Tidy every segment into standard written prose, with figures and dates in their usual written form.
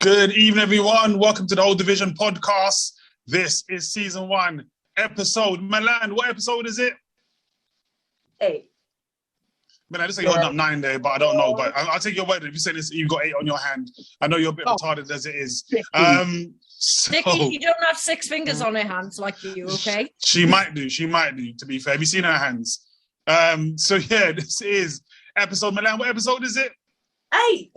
Good evening, everyone. Welcome to the Old Division podcast. This is season 1, episode Milan. What episode is it? 8. Milan, this is holding up 9 there, but I don't know. But I'll take your word. If you say this, you've got 8 on your hand. I know you're a bit retarded as it is. Nikki, you don't have 6 fingers on her hands like you, okay? She might do, to be fair. Have you seen her hands? This is episode Milan. What episode is it? 8.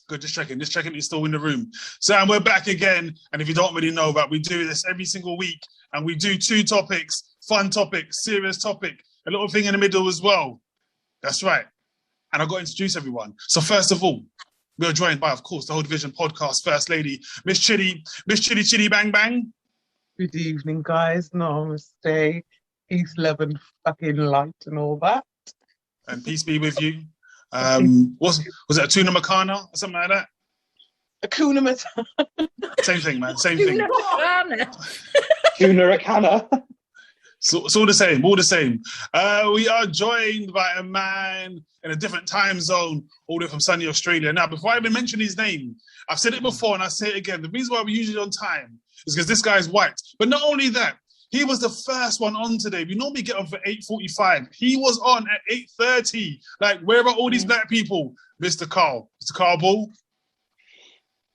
Good, just checking you're still in the room. So, and we're back again. And if you don't really know that, we do this every single week. And we do 2 topics, fun topic, serious topic, a little thing in the middle as well. That's right. And I've got to introduce everyone. So first of all, we are joined by, of course, the Whole Division podcast First Lady, Miss Chitty Bang Bang. Good evening, guys. Namaste. Peace, love, and fucking light and all that. And peace be with you. Was it a tuna macana or something like that? Hakuna Matata. Same thing, man. Same thing. Tuna Akana. So it's all the same. We are joined by a man in a different time zone, all the way from sunny Australia. Now, before I even mention his name, I've said it before and I say it again. The reason why we're usually on time is because this guy's white. But not only that, he was the first one on today. We normally get on for 8:45. He was on at 8:30. Like, where are all these black people? Mr. Carl Ball.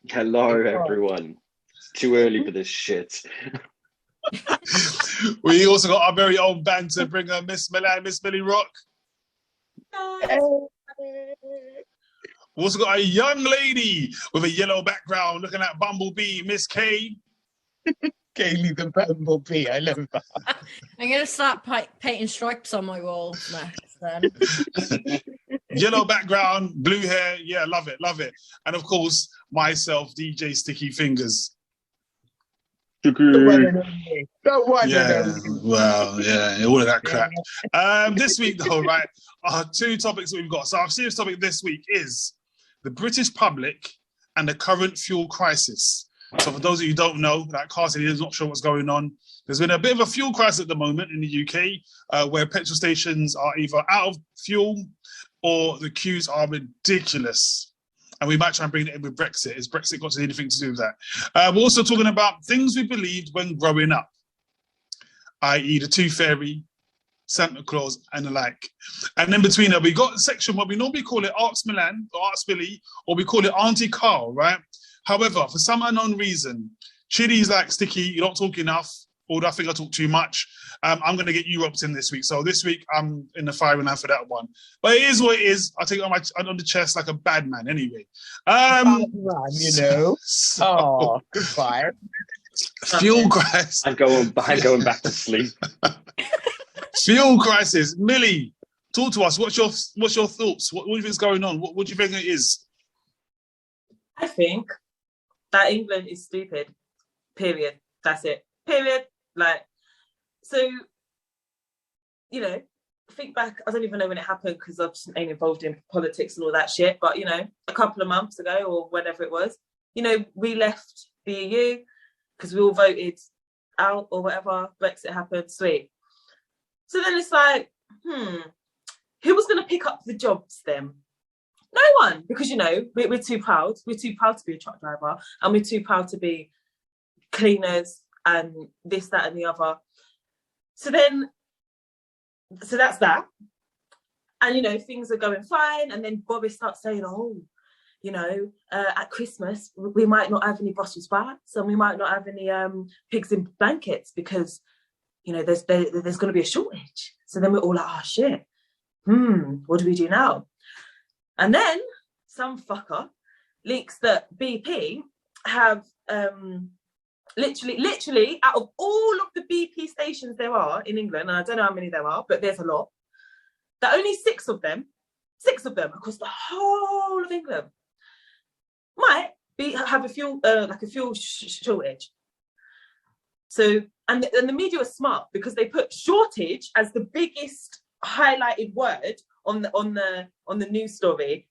Hello, everyone. It's too early for this shit. We also got our very own band to bring her, Miss Milan, Miss Millie Rock. We also got a young lady with a yellow background looking at Bumblebee, Miss Kay. Kaylee the Bumblebee, I love that. I'm going to start painting stripes on my walls next then. Yellow background, blue hair. Yeah, love it. And of course, myself, DJ Sticky Fingers. The one and only. All of that crap. This week, though, right, 2 topics that we've got. So our serious topic this week is the British public and the current fuel crisis. So for those of you who don't know, like Carson is not sure what's going on. There's been a bit of a fuel crisis at the moment in the UK, where petrol stations are either out of fuel or the queues are ridiculous. And we might try and bring it in with Brexit. Has Brexit got anything to do with that? We're also talking about things we believed when growing up, i.e. the Tooth Fairy, Santa Claus, and the like. And then between that, we got a section where we normally call it Arts Milan or Arts Billy, or we call it Auntie Carl, right? However, for some unknown reason, Chitty's like, Sticky, you don't talk enough, although I think I talk too much. I'm going to get you roped in this week. So this week, I'm in the firing line for that one. But it is what it is. I'll take it on the chest like a bad man anyway. Bad man, you know. Goodbye. Fuel crisis. I'm going back to sleep. Fuel crisis. Millie, talk to us. What's your thoughts? What do you think is going on? What do you think it is? I think that England is stupid. Period. That's it. Period. Like, so, you know, think back, I don't even know when it happened because I ain't involved in politics and all that shit, but, you know, a couple of months ago or whenever it was, you know, we left the EU because we all voted out or whatever, Brexit happened, sweet. So then it's like, who was going to pick up the jobs then? No one, because, you know, we're too proud. We're too proud to be a truck driver and we're too proud to be cleaners and this, that and the other. So that's that. And, you know, things are going fine. And then Boris starts saying, you know, at Christmas, we might not have any Brussels sprouts and we might not have any pigs in blankets because, you know, there's going to be a shortage. So then we're all like, oh, shit. What do we do now? And then some fucker leaks that BP have literally out of all of the BP stations there are in England, and I don't know how many there are, but there's a lot, that only 6 of them across the whole of England might have a fuel shortage. So, and the media was smart because they put shortage as the biggest highlighted word on the news story,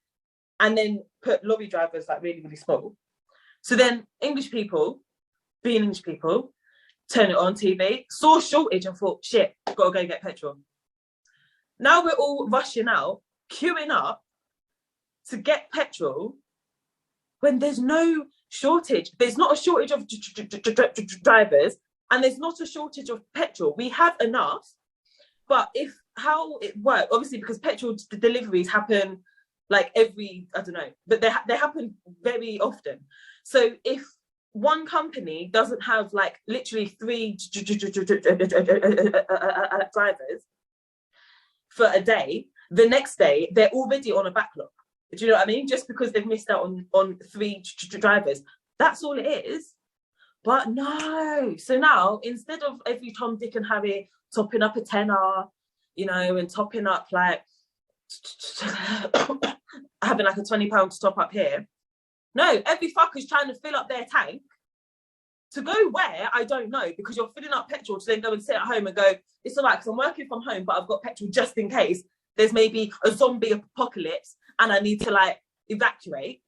and then put lorry drivers like really, really small. So then English people, being English people, turn it on TV, saw shortage and thought, shit, gotta go get petrol. Now we're all rushing out, queuing up to get petrol when there's no shortage. There's not a shortage of drivers, and there's not a shortage of petrol. We have enough, but how it works, obviously, because petrol deliveries happen like every, I don't know, but they happen very often. So if one company doesn't have like literally 3 drivers for a day, the next day they're already on a backlog. Do you know what I mean? Just because they've missed out on 3 drivers, that's all it is. But no, so now instead of every Tom, Dick and Harry topping up a tenner, you know, and topping up like having like a £20 to top up here, no, every fucker's trying to fill up their tank to go where, I don't know, because you're filling up petrol to then go and sit at home and go, it's all right, because I'm working from home, but I've got petrol just in case there's maybe a zombie apocalypse and I need to like evacuate.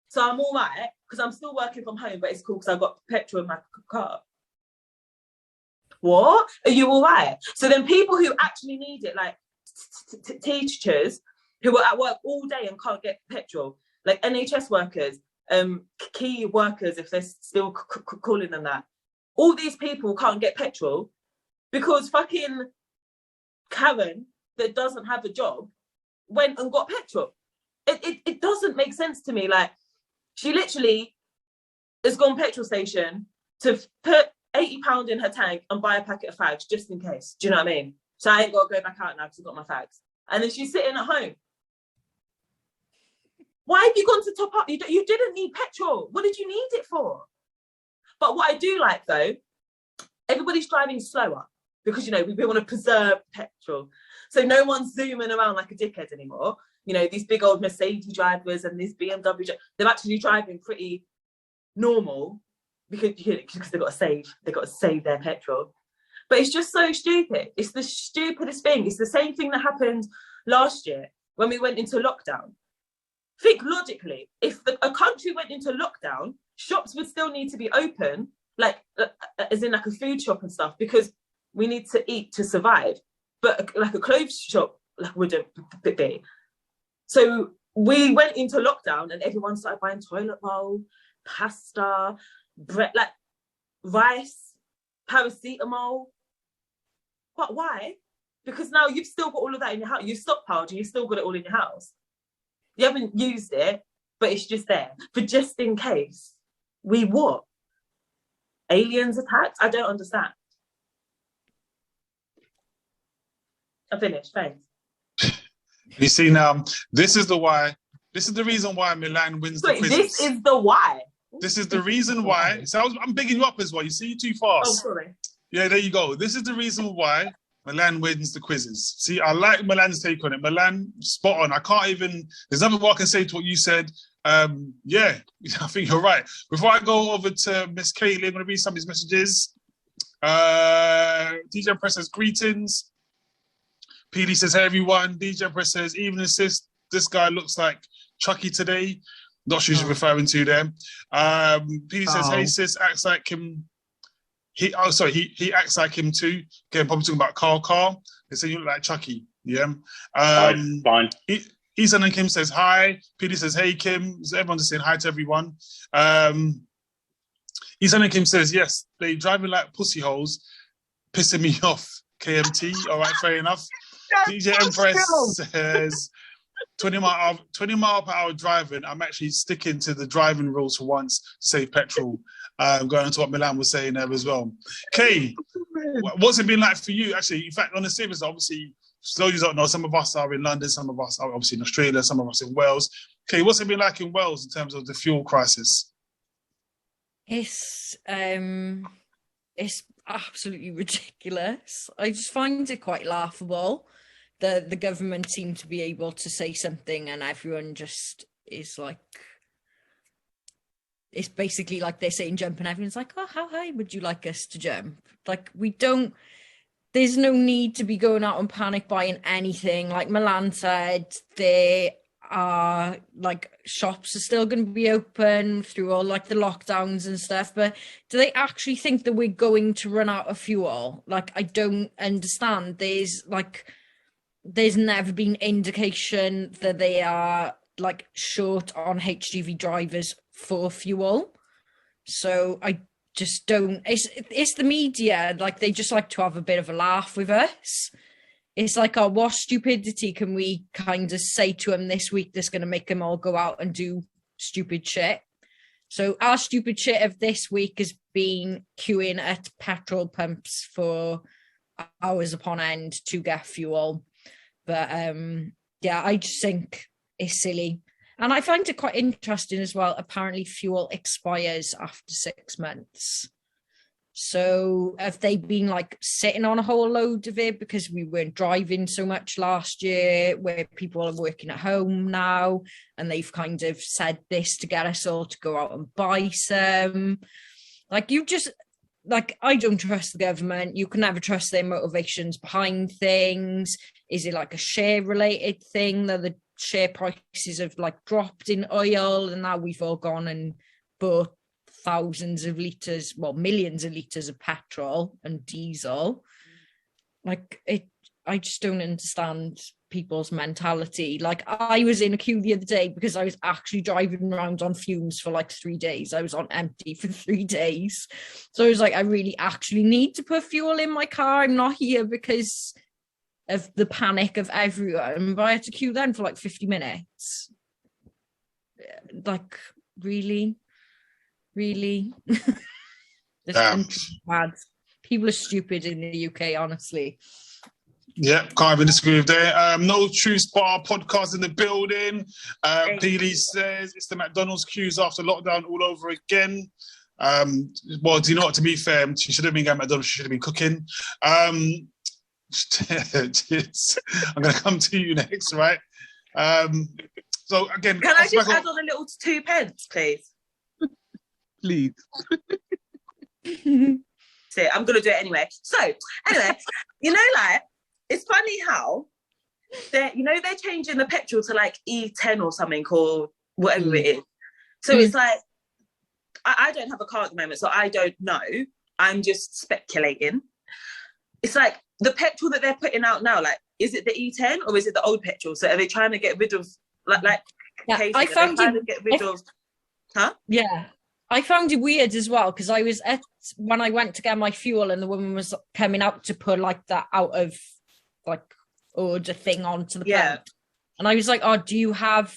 So I'm all right, because I'm still working from home, but it's cool because I've got petrol in my car. What? Are you all right? So then people who actually need it, like teachers who are at work all day and can't get petrol, like NHS workers, key workers, if they're still calling them that, all these people can't get petrol because fucking Karen that doesn't have a job went and got petrol. It doesn't make sense to me. Like, she literally has gone petrol station to put £80 in her tank and buy a packet of fags just in case. Do you know what I mean? So I ain't got to go back out now because I've got my fags. And then she's sitting at home. Why have you gone to top up? You didn't need petrol. What did you need it for? But what I do like, though, everybody's driving slower because, you know, we want to preserve petrol. So no one's zooming around like a dickhead anymore. You know, these big old Mercedes drivers and these BMW, they're actually driving pretty normal because they've got to save their petrol. But it's just so stupid. It's the stupidest thing. It's the same thing that happened last year when we went into lockdown. Think logically, if a country went into lockdown, shops would still need to be open, like as in like a food shop and stuff, because we need to eat to survive. But like a clothes shop like wouldn't be. So we went into lockdown and everyone started buying toilet roll, pasta, bread, like rice, paracetamol. But why? Because now you've still got all of that in your house. You've stockpiled and you've still got it all in your house. You haven't used it, but it's just there. For just in case. We what? Aliens attacked? I don't understand. I'm finished, thanks. You see now, this is the reason why Milan wins the quizzes. This is the why. This is the reason why. So I'm bigging you up as well. You see, you're too fast. Oh, sorry. Yeah, there you go. This is the reason why Milan wins the quizzes. See, I like Milan's take on it. Milan, spot on. There's nothing more I can say to what you said. Yeah, I think you're right. Before I go over to Miss Kaylee, I'm going to read some of these messages. DJ Empress says, greetings. PD says, hey, everyone. DJ Empress says, evening sis, this guy looks like Chucky today. Not sure who's referring to them. PD says, hey, sis, acts like him. He acts like him too. Again, probably talking about Carl. They say you look like Chucky. Yeah. Fine. Ethan and Kim says hi. PD says, hey, Kim. So everyone's just saying hi to everyone. Ethan and Kim says, yes, they driving like pussy holes, pissing me off. KMT. All right, fair enough. DJ Empress says, 20 mile per hour driving. I'm actually sticking to the driving rules for once to save petrol. Going on to what Milan was saying there as well. Kay, what's it been like for you? Actually, in fact, on the serious, obviously, so you don't know, some of us are in London, some of us are obviously in Australia, some of us in Wales. Kay, what's it been like in Wales in terms of the fuel crisis? It's absolutely ridiculous. I just find it quite laughable that the government seem to be able to say something and everyone just is like, it's basically like they're saying jump and everyone's like, oh, how high would you like us to jump? Like, there's no need to be going out and panic buying anything. Like Milan said, there are like shops are still going to be open through all like the lockdowns and stuff, but do they actually think that we're going to run out of fuel? Like, I don't understand. There's never been indication that they are like short on HGV drivers for fuel. So I just don't. It's the media, like they just like to have a bit of a laugh with us. It's like, oh, what stupidity can we kind of say to them this week that's going to make them all go out and do stupid shit? So our stupid shit of this week has been queuing at petrol pumps for hours upon end to get fuel. But yeah, I just think it's silly. And I find it quite interesting as well. Apparently fuel expires after 6 months. So have they been like sitting on a whole load of it because we weren't driving so much last year, where people are working at home now, and they've kind of said this to get us all to go out and buy some? Like, you just, like, I don't trust the government. You can never trust their motivations behind things. Is it like a share related thing that the share prices have like dropped in oil, and now we've all gone and bought thousands of litres, well, millions of litres of petrol and diesel? Like, I just don't understand people's mentality. Like, I was in a queue the other day because I was actually driving around on fumes for like 3 days. I was on empty for 3 days. So I was like, I really actually need to put fuel in my car. I'm not here because of the panic of everyone, but I had to queue then for like 50 minutes. Like, really? Bad. People are stupid in the UK, honestly. Yeah, can't even disagree with that. No True Spa podcast in the building. PD says it's the McDonald's queues after lockdown all over again. Well, do you know what? To be fair, she should have been going McDonald's. She should have been cooking. I'm going to come to you next, right? So again, can I just add on a little 2 pence, please? Please. So I'm going to do it anyway. So anyway, like, it's funny how they're changing the petrol to like E10 or something, or whatever it is. So it's like, I don't have a car at the moment, so I don't know. I'm just speculating. It's like the petrol that they're putting out now, like, is it the E10 or is it the old petrol? So are they trying to get rid of Yeah, I found I found it weird as well, because I was when I went to get my fuel and the woman was coming out to put like that out of like order thing onto the pump. And I was like, oh, do you have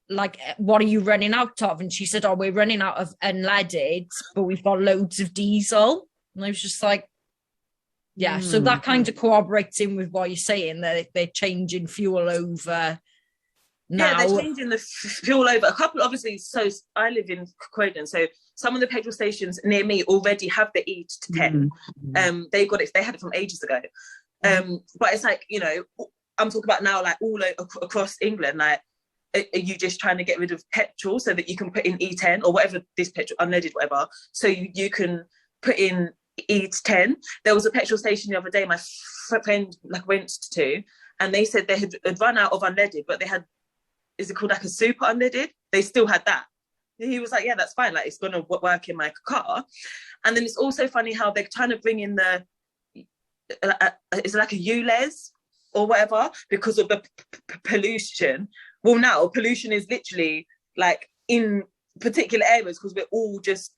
like, what are you running out of? And she said, oh, we're running out of unleaded, but we've got loads of diesel. And I was just like, yeah, so that kind of corroborates in with what you're saying, that they're changing fuel over now. Yeah, they're changing the fuel over. A couple, obviously, so I live in Croydon, so some of the petrol stations near me already have the E10. They got it, they had it from ages ago. But it's like, I'm talking about now, like all across England, like, are you just trying to get rid of petrol so that you can put in E10 or whatever, this petrol, unleaded, whatever, so you can put in E10. There was a petrol station the other day my friend went to, and they said they had run out of unleaded, but they had, is it called like a super unleaded? They still had that. He was like, yeah, that's fine, like, it's going to work in my car. And then it's also funny how they're trying to bring in the is it like a ULEZ or whatever, because of the pollution. Well, now pollution is literally like in particular areas because we're all just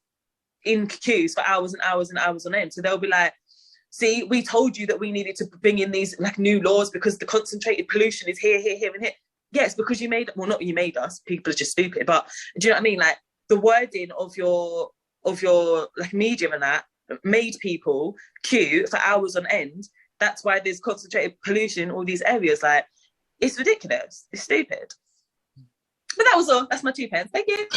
in queues for hours and hours and hours on end. So they'll be like, see, we told you that we needed to bring in these like new laws because the concentrated pollution is here, here, here, and here. Yes, because you made, well, not you made us, people are just stupid, but do you know what I mean? Like, the wording of your like media and that made people queue for hours on end. That's why there's concentrated pollution in all these areas. Like, it's ridiculous. It's stupid. But that was all. That's my 2 pence. Thank you.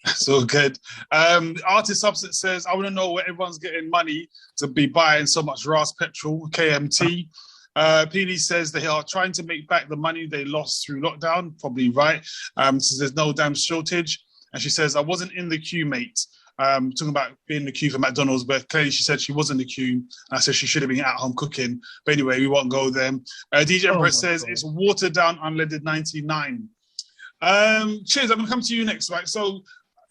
That's all good. Artist Substance says, I want to know where everyone's getting money to be buying so much Ras petrol, KMT. PD says they are trying to make back the money they lost through lockdown. Probably right. Says there's no damn shortage. And she says, I wasn't in the queue, mate. Talking about being in the queue for McDonald's, but clearly she said she was in the queue. And I said she should have been at home cooking. But anyway, we won't go there. DJ Empress says it's watered down unleaded 99. Cheers, I'm going to come to you next, right? So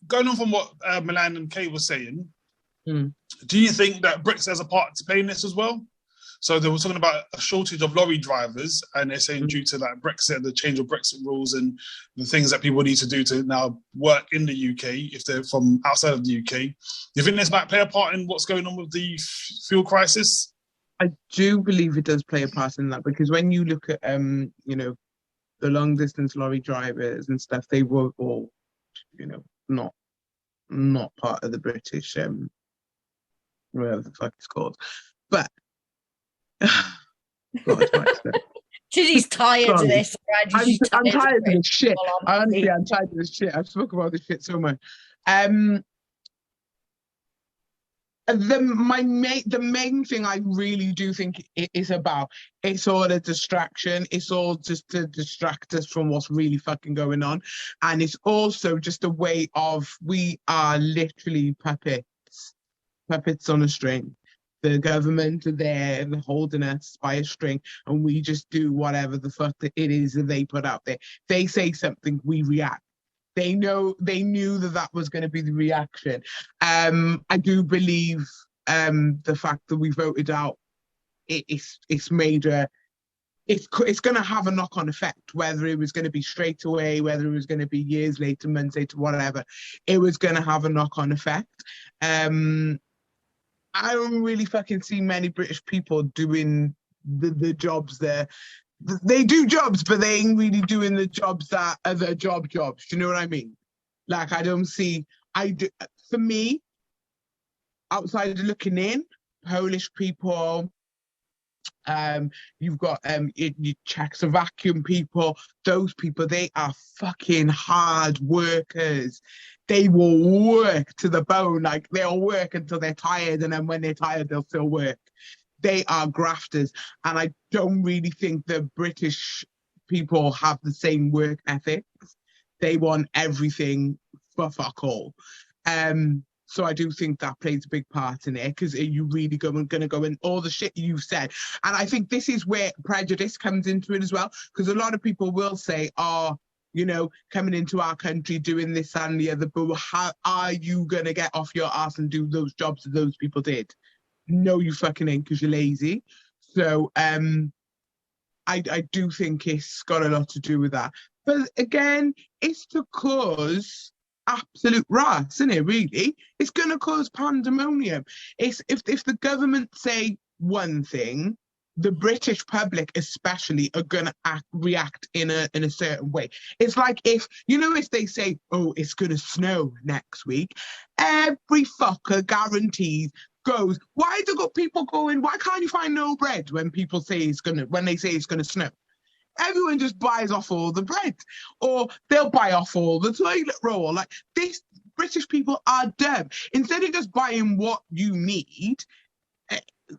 going on from what Milan and Kay were saying, do you think that Brits has a part to play in this as well? So they were talking about a shortage of lorry drivers, and they're saying due to like Brexit, the change of Brexit rules, and the things that people need to do to now work in the UK if they're from outside of the UK. Do you think this might play a part in what's going on with the fuel crisis? I do believe it does play a part in that, because when you look at you know, the long distance lorry drivers and stuff, they were all, you know, not part of the British whatever the fuck it's called. But God, Chizzy's tired of this. Right? I'm tired of this shit. Honestly. I'm tired of this shit. I've spoken about this shit so much. The main thing I really do think it is about, it's all a distraction. It's all just to distract us from what's really fucking going on. And it's also just a way of, we are literally puppets on a string. The government are there and holding us by a string, and we just do whatever the fuck it is that they put out there. They say something, we react. They knew that was going to be the reaction. I do believe the fact that we voted out, it's made it's going to have a knock-on effect, whether it was going to be straight away, whether it was going to be years later, months later, whatever. It was going to have a knock-on effect. I don't really fucking see many British people doing the jobs there. They do jobs, but they ain't really doing the jobs that are the jobs. Do you know what I mean? Like, I don't see, for me, outside of looking in, Polish people, you've got Czechoslovakian people, those people, they are fucking hard workers. They will work to the bone, like they'll work until they're tired, and then when they're tired, they'll still work. They are grafters, and I don't really think the British people have the same work ethics. They want everything for fuck all. So I do think that plays a big part in it, because you really going to go in all the shit you've said. And I think this is where prejudice comes into it as well, because a lot of people will say, oh, you know, coming into our country, doing this and the other, but how are you going to get off your ass and do those jobs that those people did? No, you fucking ain't, because you're lazy. So I do think it's got a lot to do with that. But again, it's to cause absolute rats, isn't it, really? It's going to cause pandemonium. It's if the government say one thing, the British public especially are going to react in a certain way. It's like if they say, oh, it's going to snow next week, every fucker guarantees goes, why do people going, why can't you find no bread when people say when they say it's going to snow? Everyone just buys off all the bread, or they'll buy off all the toilet roll. Like, this, British people are dumb. Instead of just buying what you need,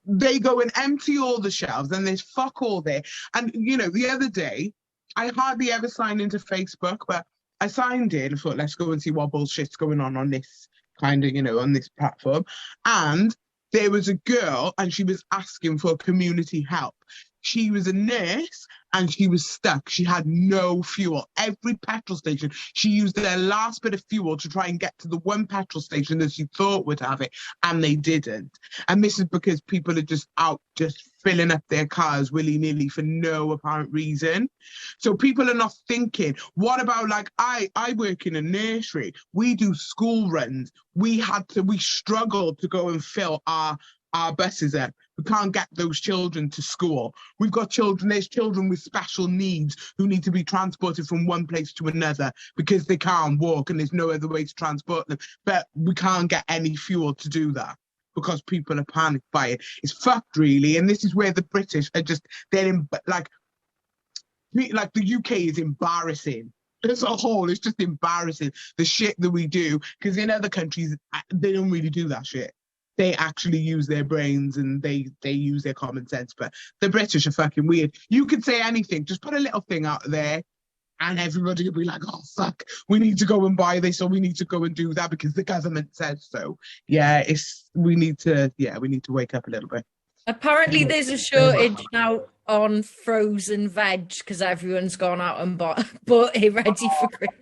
they go and empty all the shelves, and there's fuck all there. And, you know, the other day, I hardly ever sign into Facebook, but I signed in and thought, let's go and see what bullshit's going on this kind of, you know, on this platform. And there was a girl, and she was asking for community help. She was a nurse, and she was stuck. She had no fuel. Every petrol station, she used their last bit of fuel to try and get to the one petrol station that she thought would have it, and they didn't. And this is because people are just out, just filling up their cars willy-nilly for no apparent reason. So people are not thinking, what about, like, I work in a nursery. We do school runs. We struggled to go and fill our buses up. We can't get those children to school. We've got there's children with special needs who need to be transported from one place to another because they can't walk and there's no other way to transport them. But we can't get any fuel to do that because people are panicked by it. It's fucked, really. And this is where the British are just, like the UK is embarrassing. As a whole, it's just embarrassing, the shit that we do, because in other countries, they don't really do that shit. They actually use their brains and they use their common sense. But the British are fucking weird. You could say anything, just put a little thing out there, and everybody will be like, oh, fuck, we need to go and buy this, or we need to go and do that because the government says so. Yeah, we need to wake up a little bit. Apparently there's a shortage now on frozen veg because everyone's gone out and bought it ready for Christmas.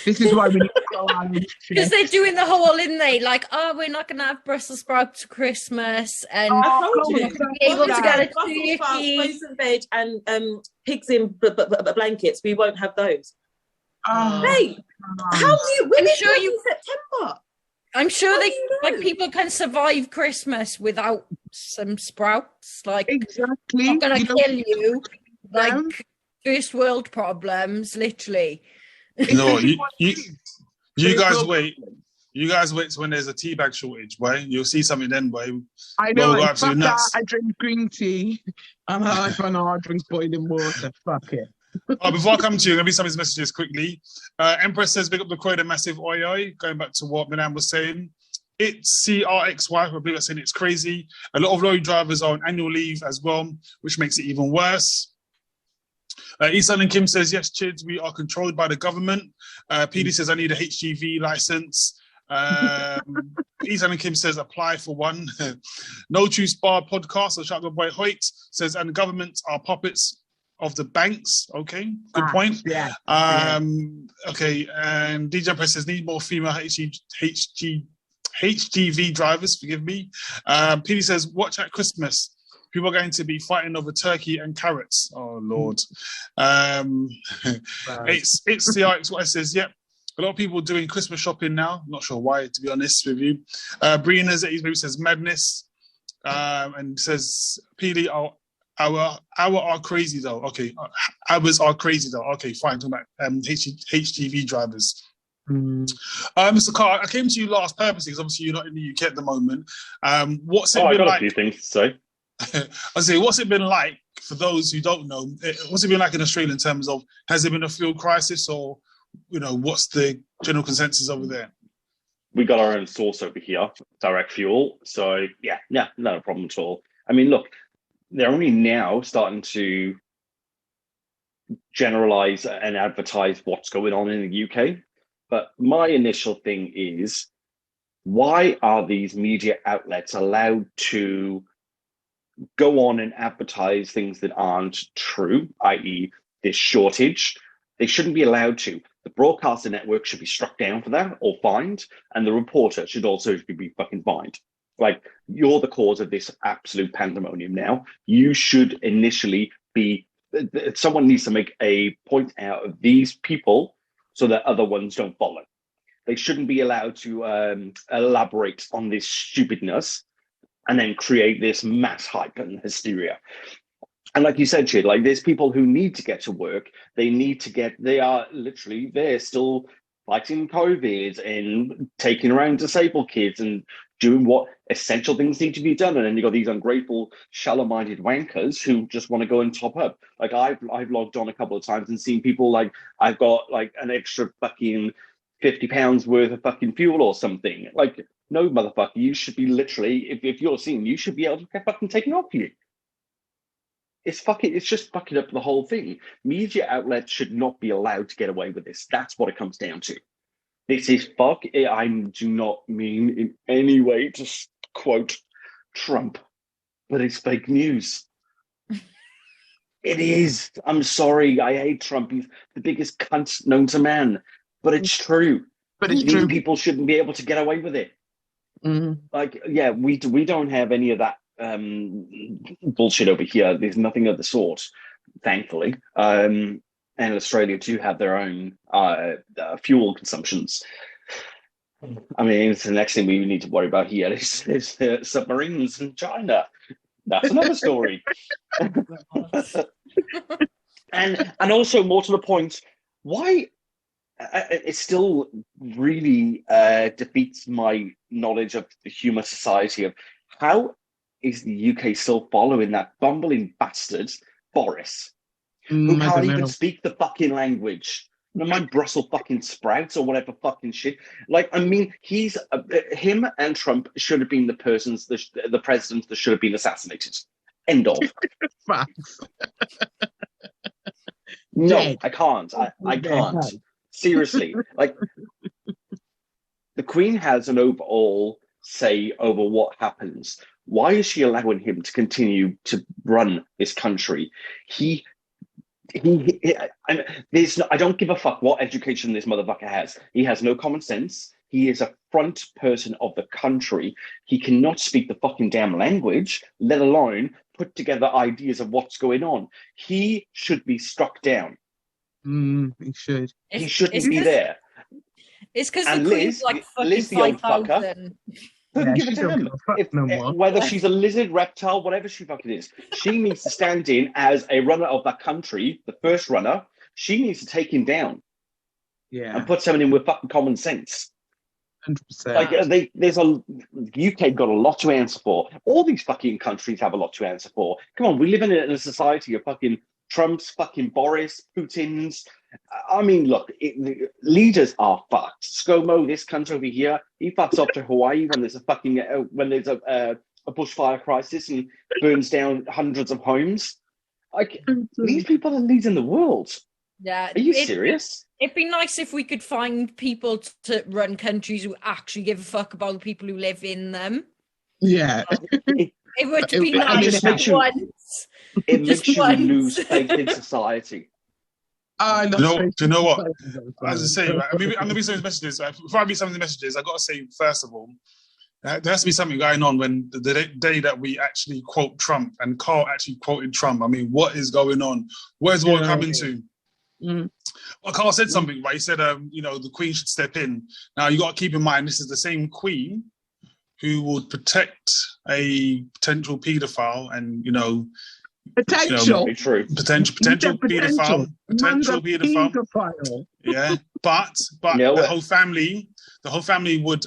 This is why we need to grow our own Because chips. they're doing the whole, in they like, oh, we're not going to have Brussels sprouts for Christmas, and I Oh, told come you. on, be able to get a Brussels sprouts, turkey. frozen veg, and pigs in blankets. We won't have those. Oh, Hey, how do you? We're I'm sure sure you- in September. I'm sure How they do you like know? people can survive Christmas without some sprouts. Like, exactly. not going to don't kill need you. them. Like, first world problems, literally. You know what? You There's guys no- wait. You guys wait when there's a teabag shortage, boy. You'll see something then, boy. I know. Well, we'll go and absolutely fuck that. nuts. I drink green tea. I'm like, oh, no, I drink boiling water. Fuck it. Oh, before I come to you, I'm going to read some of his messages quickly. Empress says, big up the Croydon massive oi, going back to what Milan was saying. It's CRXY, I believe that's saying it's crazy. A lot of lorry drivers are on annual leave as well, which makes it even worse. Isan and Kim says, yes, Chids, we are controlled by the government. PD says, I need a HGV license. Isan and Kim says, apply for one. No Truth Bar podcast, so shout out to boy Hoyt, says, and governments are puppets of the banks. Okay, good point. Yeah. Okay, and DJ Press says, need more female HGV drivers, forgive me. PD says, watch at Christmas. People are going to be fighting over turkey and carrots. Oh, Lord. It's the RXY says, yep. A lot of people doing Christmas shopping now. Not sure why, to be honest with you. Brina's maybe says madness. And says, PD, our are crazy though. Okay, ours are crazy though. Okay, fine. Talking about HGV drivers. Mr. Carr, I came to you last purposely because obviously you're not in the UK at the moment. What's it I been got like? a few things to say. I say, what's it been like for those who don't know? What's it been like in Australia in terms of has there been a fuel crisis, or what's the general consensus over there? We got our own source over here, direct fuel. So yeah, not a problem at all. I mean, look, they're only now starting to generalize and advertise what's going on in the UK. But my initial thing is, why are these media outlets allowed to go on and advertise things that aren't true, i.e. this shortage? They shouldn't be allowed to. The broadcaster network should be struck down for that or fined, and the reporter should also be fucking fined. Like, you're the cause of this absolute pandemonium now. You should initially be, someone needs to make a point out of these people so that other ones don't follow. They shouldn't be allowed to elaborate on this stupidness and then create this mass hype and hysteria. And like you said, Chid, like, there's people who need to get to work. They're still fighting COVID and taking around disabled kids and doing what essential things need to be done. And then you've got these ungrateful, shallow-minded wankers who just want to go and top up. Like, I've logged on a couple of times and seen people like, I've got like an extra fucking £50 worth of fucking fuel or something. Like, no, motherfucker, you should be literally, if you're seen, you should be able to get fucking taken off you. It's just fucking up the whole thing. Media outlets should not be allowed to get away with this. That's what it comes down to. This is fuck. I do not mean in any way to quote Trump, but it's fake news. It is. I'm sorry. I hate Trump. He's the biggest cunt known to man. But it's true. But it's These true. people shouldn't be able to get away with it. Mhm. Like, yeah, we don't have any of that bullshit over here. There's nothing of the sort, thankfully. And Australia do have their own fuel consumptions. I mean, it's the next thing we need to worry about here is submarines in China. That's another story. and also, more to the point, why it still really defeats my knowledge of the human society of how is the UK still following that bumbling bastard Boris, who I can't don't even know. speak the fucking language. Never mind Brussels fucking sprouts or whatever fucking shit. Like, I mean, he's him and Trump should have been the presidents that should have been assassinated. End of. Facts. No, Dead. I can't. I can't. Dead. Seriously, like, the Queen has an overall say over what happens. Why is she allowing him to continue to run this country? He I don't give a fuck what education this motherfucker has. He has no common sense. He is a front person of the country. He cannot speak the fucking damn language, let alone put together ideas of what's going on. He should be struck down. He should. He shouldn't be there. It's because And the Queen's Liz- like fucking Liz, the old 5,000. Couldn't give it she to don't him. give a fuck no more. Whether she's a lizard, reptile, whatever she fucking is, she needs to stand in as a runner of that country, the first runner. She needs to take him down Yeah, and put someone in with fucking common sense. 100%. Like there's a UK got a lot to answer for. All these fucking countries have a lot to answer for. Come on, we live in a society of fucking Trump's, fucking Boris, Putin's. I mean, look, leaders are fucked. ScoMo, this cunt over here, he fucks up to Hawaii when there's a fucking a bushfire crisis and burns down hundreds of homes. Like these people are leading the world. Yeah, Are you serious? It'd be nice if we could find people to run countries who actually give a fuck about the people who live in them. Yeah. It would be I mean, nice it makes you- once. It Just makes you once. lose faith in society. I Do you know what? As I say, right, I'm going to be some of these messages. Right? Before I read some of the messages, I got to say, first of all, there has to be something going on when the day that we actually quote Trump and Carl actually quoted Trump. I mean, what is going on? Where's the world coming to? Well, Carl said something, right? He said, the Queen should step in. Now, you got to keep in mind, this is the same Queen who would protect a potential paedophile and, Potential. Very true. potential paedophile. Potential paedophile. Yeah, but Yeah, the whole family would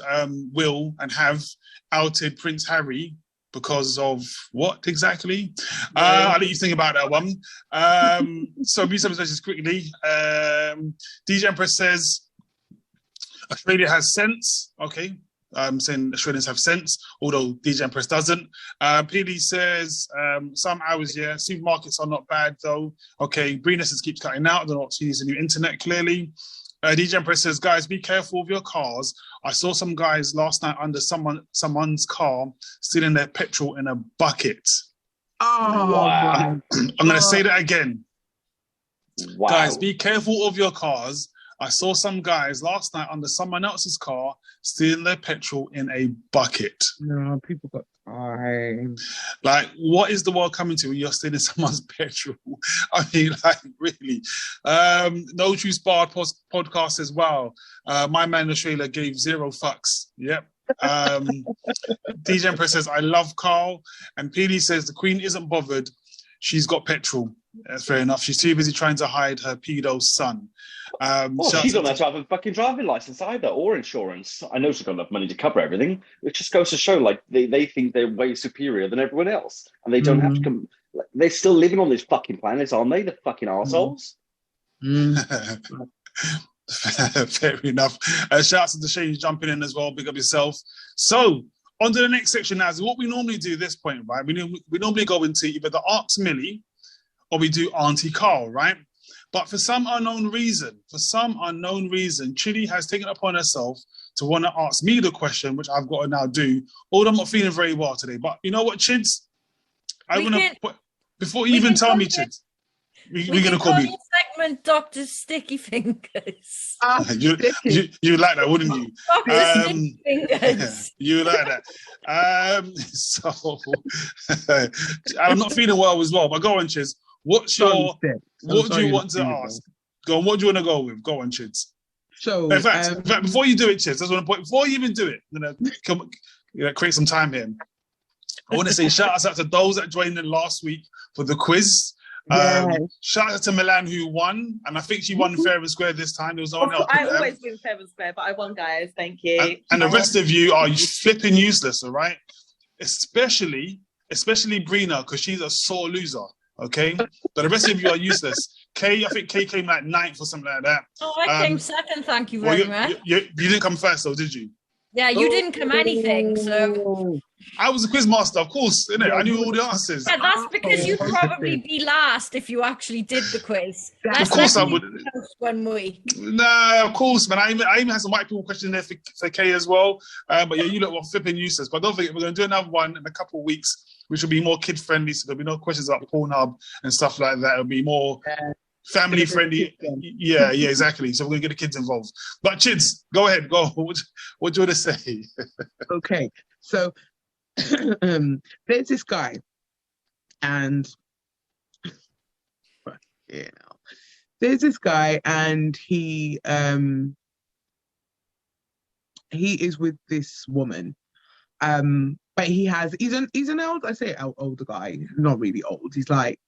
will and have outed Prince Harry because of what exactly? I'll let you think about that one. So read some messages quickly. DJ Empress says Australia has sense. Okay. Saying Australians have sense, although DJ Empress doesn't. PD says some hours, yeah. Supermarkets are not bad though. Okay, Brina says keeps cutting out. They're not using the new internet clearly. DJ Empress says, guys, be careful of your cars. I saw some guys last night under someone's car stealing their petrol in a bucket. Oh, Wow. I'm going to say that again. Wow. Guys, be careful of your cars. I saw some guys last night under someone else's car stealing their petrol in a bucket. no, people got time. Like, what is the world coming to when you're stealing someone's petrol? I mean, like, really. No True Spa podcast as well. My man in Australia gave 0 fucks. Yep. DJ Empress says, I love Carl. And PD says, the Queen isn't bothered. She's got petrol. That's fair enough. She's too busy trying to hide her pedo son. She don't have to have a fucking driving license either, or insurance. I know she's got enough money to cover everything. It just goes to show, like, they think they're way superior than everyone else, and they don't have to come. Like, they're still living on this fucking planet, aren't they? The fucking arseholes. Fair enough. Shouts to Shane jumping in as well. Big up yourself. So, on to the next section now. So what we normally do at this point, right? We normally go into either the Ask Millie or we do Auntie Carl, right? But for some unknown reason, Chidi has taken it upon herself to want to ask me the question, which I've got to now do. Although I'm not feeling very well today. But you know what, Chids? Before you even tell me, Chids, we're going to call me. Segment Dr. Sticky Fingers. You like that, wouldn't you? Dr. Sticky Fingers. You like that. So I'm not feeling well as well. But go on, Chids. What do you want to ask? Go on. What do you want to go with? Go on, Chids. So, in fact, before you do it, Chids, that's one point. Before you even do it, I'm gonna create some time here. I want to say shout out to those that joined in last week for the quiz. Shout out to Milan who won, and I think she won fair and square this time. There was no one else. I always win fair and square, but I won, guys. Thank you. And the rest of you are flipping useless, all right? Especially Brina, because she's a sore loser. Okay, but the rest of you are useless. I think Kay came like 9th or something like that. Oh, I came second. Thank you very much. You didn't come first, though, did you? Yeah, you didn't come anything, so I was a quiz master, of course, innit? I knew all the answers. yeah, that's because you'd probably be last if you actually did the quiz. Of course I would. 1 week. No, of course, man. I even had some white people question there for Kay as well. But yeah, you look flipping useless. But don't forget, we're going to do another one in a couple of weeks, which will be more kid friendly. So there'll be no questions about Pornhub and stuff like that. It'll be more family friendly. Yeah, exactly. So we're gonna get the kids involved. But Chids, go ahead. Go. What do you want to say? Okay, so there's this guy, and there's this guy, and he is with this woman. But he's an old, I say older guy, not really old. He's like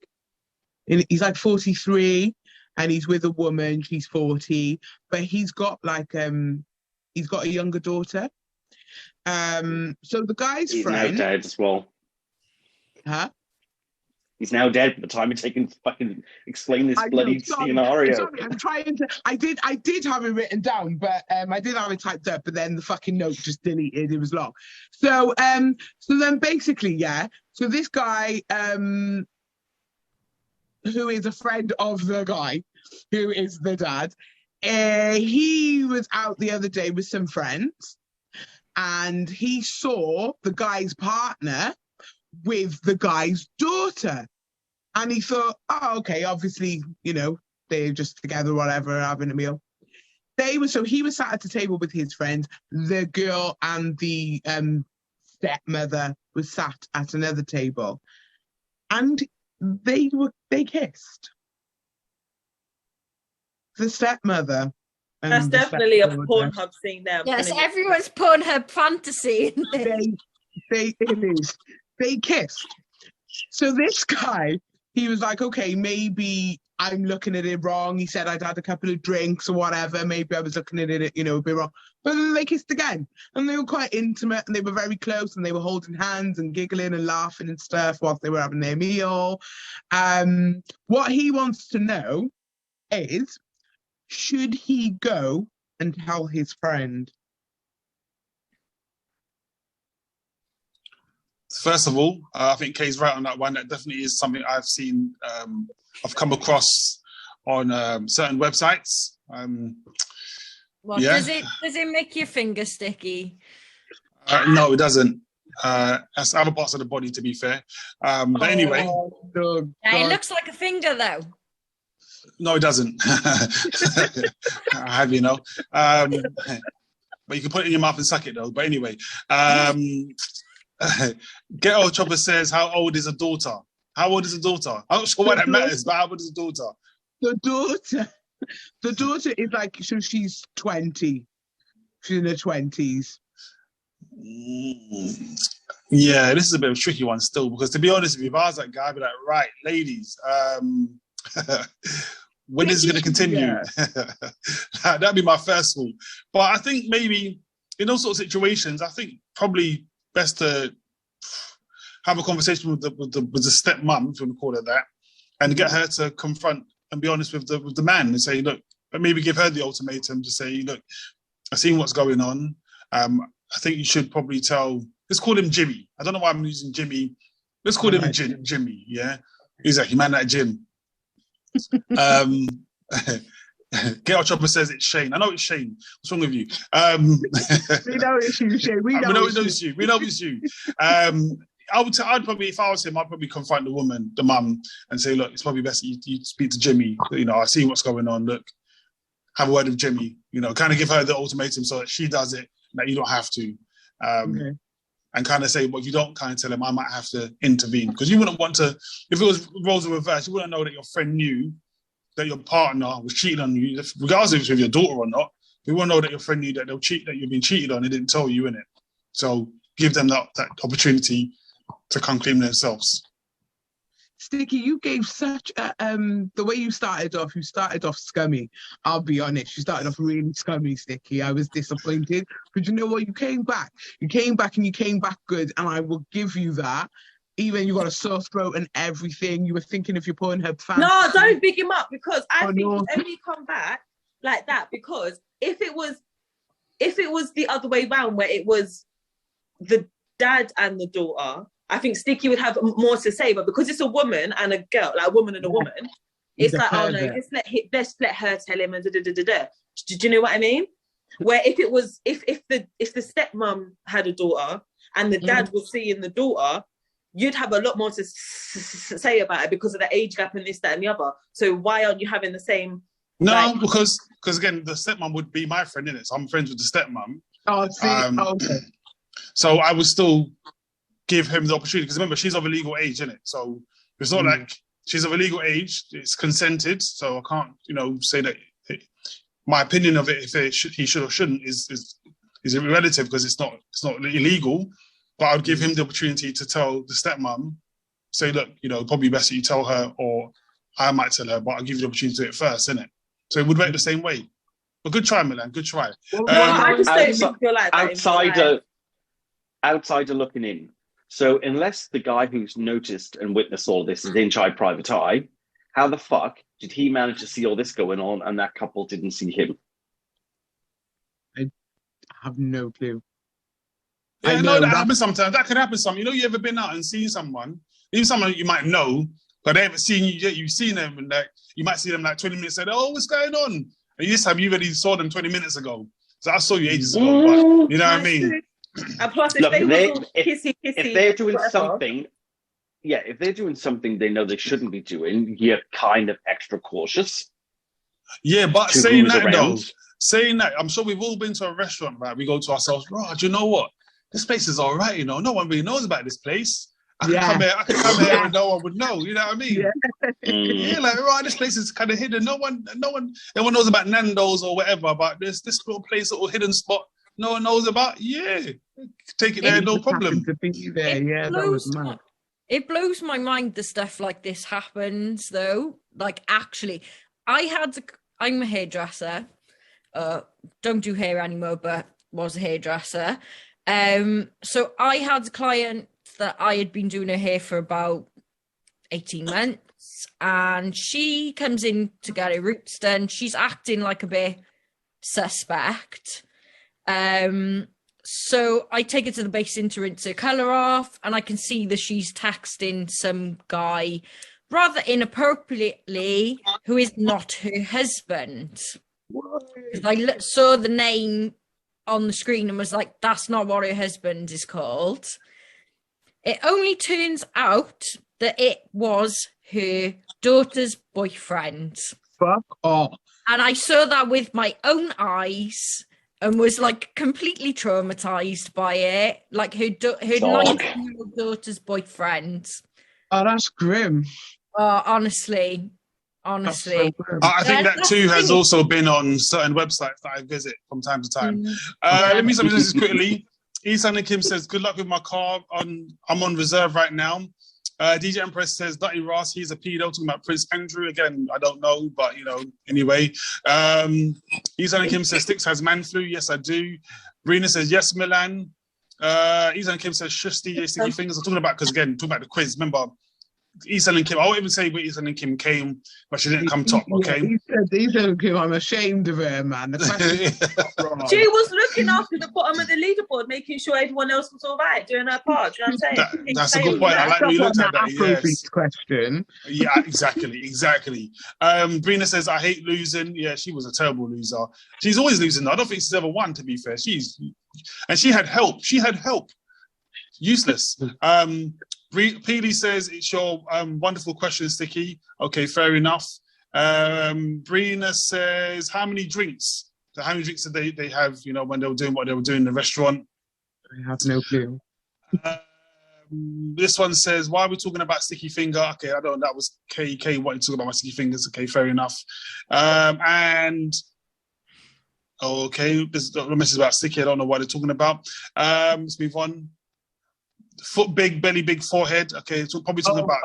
43, and he's with a woman. She's 40, but he's got a younger daughter. So the guy's He's friend. now dead as well. Huh? He's now dead by the time you're taking fucking explain this bloody scenario. Sorry, I'm trying to. I did have it written down, but I did have it typed up, but then the fucking note just deleted. It was long. So then basically, yeah. So this guy, who is a friend of the guy, who is the dad, he was out the other day with some friends, and he saw the guy's partner with the guy's daughter. And he thought, oh, okay, obviously, they're just together, whatever, having a meal. So he was sat at the table with his friend. The girl and the stepmother was sat at another table. And they kissed. The stepmother. That's definitely a Pornhub scene now. Yes, everyone's Pornhub fantasy. It is. They kissed. So this guy, he was like, okay, maybe I'm looking at it wrong. He said I'd had a couple of drinks or whatever. Maybe I was looking at it, a bit wrong. But then they kissed again. And they were quite intimate, and they were very close, and they were holding hands and giggling and laughing and stuff whilst they were having their meal. What he wants to know is, should he go and tell his friend? First of all, I think Kay's right on that one. That definitely is something I've seen, I've come across on certain websites. Does it make your finger sticky? No, it doesn't. That's other parts of the body, to be fair. But anyway. It looks like a finger, though. No, it doesn't. Have you know? But you can put it in your mouth and suck it, though. But anyway. Ghetto Chopper says, how old is a daughter? How old is a daughter? I'm not sure why that matters, but how old is a daughter? The daughter is like, so she's 20. She's in her 20s. Yeah, this is a bit of a tricky one still, because to be honest with you, if I was that guy, I'd be like, right, ladies, when is it going to continue? Yeah. That'd be my first thought. But I think maybe in those sort of situations, I think probably best to have a conversation with the stepmom, if you want to call it that, and get her to confront and be honest with the man and say, look, but maybe give her the ultimatum to say, look, I've seen what's going on. I think you should probably let's call him Jimmy. I don't know why I'm using Jimmy. Let's call him Jimmy, yeah? Exactly, man like Jim. Get Our Chopper says it's Shane. I know it's Shane. What's wrong with you? We know it's you, Shane. We know it's you. We know it's you. I'd probably, if I was him, I'd probably confront the woman, the mum, and say, look, it's probably best that you speak to Jimmy. I see what's going on. Look, have a word with Jimmy. Kind of give her the ultimatum so that she does it, that you don't have to. Okay. And kind of say, well, if you don't kind of tell him, I might have to intervene. Because you wouldn't want to, if it was roles in reverse, you wouldn't know that your friend knew that your partner was cheating on you, regardless if it's with your daughter or not. You wouldn't know that your friend knew that that you've been cheated on. They didn't tell you, innit? So give them that opportunity to come claim themselves. Sticky, you gave such a, the way you started off scummy. I'll be honest, you started off really scummy, Sticky. I was disappointed. But you know what? You came back and you came back good, and I will give you that. Even you got a sore throat and everything. You were thinking if you're putting her fan. No, don't big him up, because I think he's only come back like that because if it was the other way round, where it was the dad and the daughter, I think Sticky would have more to say. But because it's a woman and a girl, like a woman and a woman, it's like, oh no, let's let her tell him and da. Do you know what I mean? Where if it was if the stepmom had a daughter and the dad was seeing the daughter, you'd have a lot more to say about it because of the age gap and this, that, and the other. So why aren't you having the same? No, like- because again, the stepmom would be my friend, innit? So I'm friends with the stepmom. Oh, see, okay. So I would still give him the opportunity because remember, she's of a legal age, innit? So it's not like she's of a legal age; it's consented. So I can't, say that my opinion of it, if he should or shouldn't, is irrelative because it's not illegal. But I would give him the opportunity to tell the stepmom, say, look, probably best that you tell her, or I might tell her, but I'll give you the opportunity to do it first, innit? So it would work the same way. But good try, Milan. Good try. I just don't feel like that. Outsider looking in. So unless the guy who's noticed and witnessed all this is inside private eye, how the fuck did he manage to see all this going on and that couple didn't see him? I have no clue. Yeah, no, that happens sometimes. That could happen sometimes. You ever been out and seen someone, even someone you might know, but they haven't seen you yet. You've seen them, and you might see them 20 minutes later. Oh, what's going on? And this time you already saw them 20 minutes ago. So I saw you ages ago, but you know what I mean? And plus, Look, if they're doing something, if they're doing something they know they shouldn't be doing, you're kind of extra cautious. Yeah, but saying that, I'm sure we've all been to a restaurant, right? We go to ourselves, do you know what? This place is all right, no one really knows about this place. I could come here and no one would know, you know what I mean? Yeah, this place is kind of hidden. Everyone knows about Nando's or whatever, but there's this little place, little hidden spot no one knows about. Yeah, take it there, no problem. To be there. Yeah, that was mad. It blows my mind the stuff like this happens, though. Like, actually, I'm a hairdresser. Don't do hair anymore, but was a hairdresser. So I had a client that I had been doing her hair for about 18 months, and she comes in to get her roots done. She's acting like a bit suspect. So I take her to the basin to rinse her colour off, and I can see that she's texting some guy rather inappropriately who is not her husband. I saw the name on the screen and was like, that's not what her husband is called. It only turns out that it was her daughter's boyfriend. Fuck off. And I saw that with my own eyes and was like completely traumatized by it. Like her 19-year-old daughter's boyfriend. Oh, that's grim. Honestly. So I think that too has also been on certain websites that I visit from time to time. Let me say this quickly. Isan and Kim says, good luck with my car. I'm on reserve right now. DJ Empress says, Dutty Ross, he's a pedo, talking about Prince Andrew. Again, I don't know, but, anyway. Isan and Kim says, Sticks has man flu. Yes, I do. Brina says, yes, Milan. Isan and Kim says, shush, DJ Sticky Fingers. I'm talking about, talking about the quiz. Remember, Isan and Kim, I won't even say where Isan and Kim came, but she didn't come top, okay? Isan and Kim, I'm ashamed of her, man. She was looking after the bottom of the leaderboard, making sure everyone else was all right, doing her part. Do you know what I'm saying? That's a good point. I like when you looked at that. Yes. Question. Yeah, exactly. Brina says, I hate losing. Yeah, she was a terrible loser. She's always losing, though. I don't think she's ever won, to be fair. And she had help. Useless. Peely says, it's your wonderful question, Sticky. Okay, fair enough. Brina says, how many drinks did they have, when they were doing what they were doing in the restaurant? I have no clue. This one says, why are we talking about Sticky Finger? Okay, I don't know. That was KK wanting to talk about my Sticky Fingers. Okay, fair enough. This message about Sticky. I don't know what they're talking about. Let's move on. Foot big, belly big, forehead. Okay, so probably talking about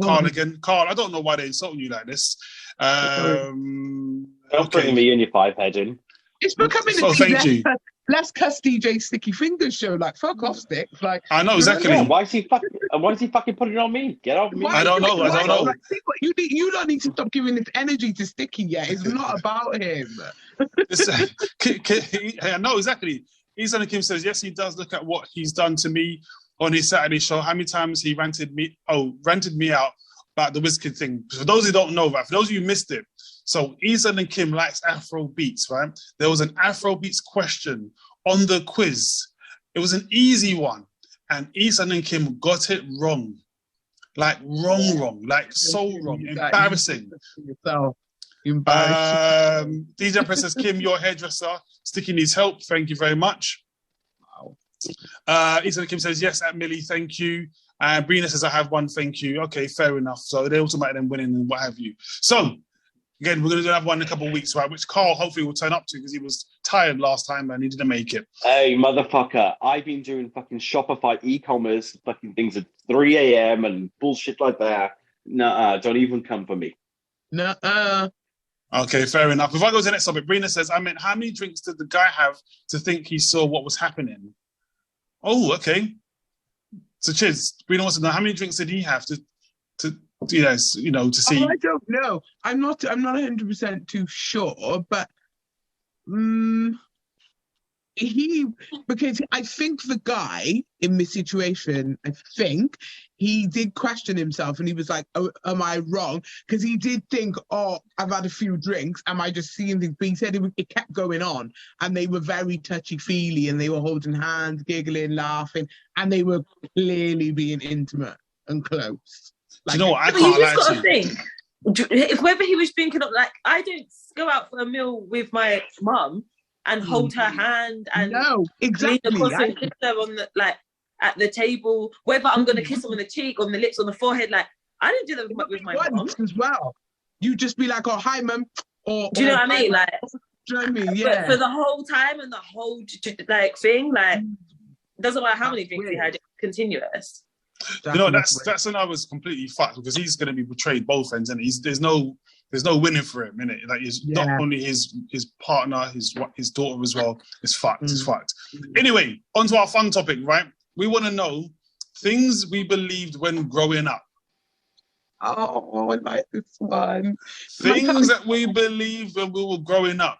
Carl again. Carl, I don't know why they're insulting you like this. Don't bring me and your five head in. It's becoming let's cuss DJ Sticky Fingers show. Like, fuck off, Sticks. Like, I know exactly. Yeah, why is he fucking putting it on me? Get off me. I don't know. Like, you don't need to stop giving this energy to Sticky yet. It's not about him. I know exactly. Isan and Kim says, yes, he does look at what he's done to me on his Saturday show. How many times he ranted me out about the WizKid thing. For those who don't know, right? For those of you who missed it, so Isan and Kim likes Afro beats, right? There was an Afro beats question on the quiz. It was an easy one. and Ethan and Kim got it wrong. Like wrong, like so wrong, embarrassing. Yourself. Embarrassing. DJ Empress says, Kim, your hairdresser, Sticky needs help. Thank you very much. Wow. Ethan and Kim says, yes, at Millie, thank you. And Brina says, I have one, thank you. Okay, fair enough. So they automatically then winning and what have you. So, again, we're going to have one in a couple of weeks, right? Which Carl hopefully will turn up to because he was tired last time and he didn't make it. Hey, motherfucker. I've been doing fucking Shopify e-commerce fucking things at 3 a.m. and bullshit like that. Nuh-uh, don't even come for me. Nuh-uh. Okay, fair enough. If I go to the next topic, Brina says, I meant, how many drinks did the guy have to think he saw what was happening? Oh, okay. So, Chiz, Brina wants to know, how many drinks did he have to to see? Oh, I don't know. I'm not 100% too sure, but because I think the guy in this situation, I think he did question himself and he was like, oh, am I wrong? Because he did think, oh, I've had a few drinks. Am I just seeing things? But he said it kept going on and they were very touchy-feely and they were holding hands, giggling, laughing, and they were clearly being intimate and close. Like, you know what? I can't lie just got to to think, if whether he was drinking, like, I don't go out for a meal with my mum and hold her hand and no, exactly. lean across and kiss her on the, like, at the table, whether I'm going to kiss her on the cheek, on the lips, on the forehead. Like, I didn't do that with my mum as well. You just be like, oh, hi, mum. Or, do you know what I mean? Like, do you know what I mean? Yeah. For the whole time and the whole like thing, like, doesn't matter how many drinks he had, it's continuous. You know, that's when I was completely fucked because he's going to be betrayed both ends, and there's no winning for him, innit? Like, not only his partner, his daughter as well is fucked. It's fucked. Anyway, on to our fun topic, right? We want to know things we believed when growing up. Oh, I like this one. Things that we believed when we were growing up.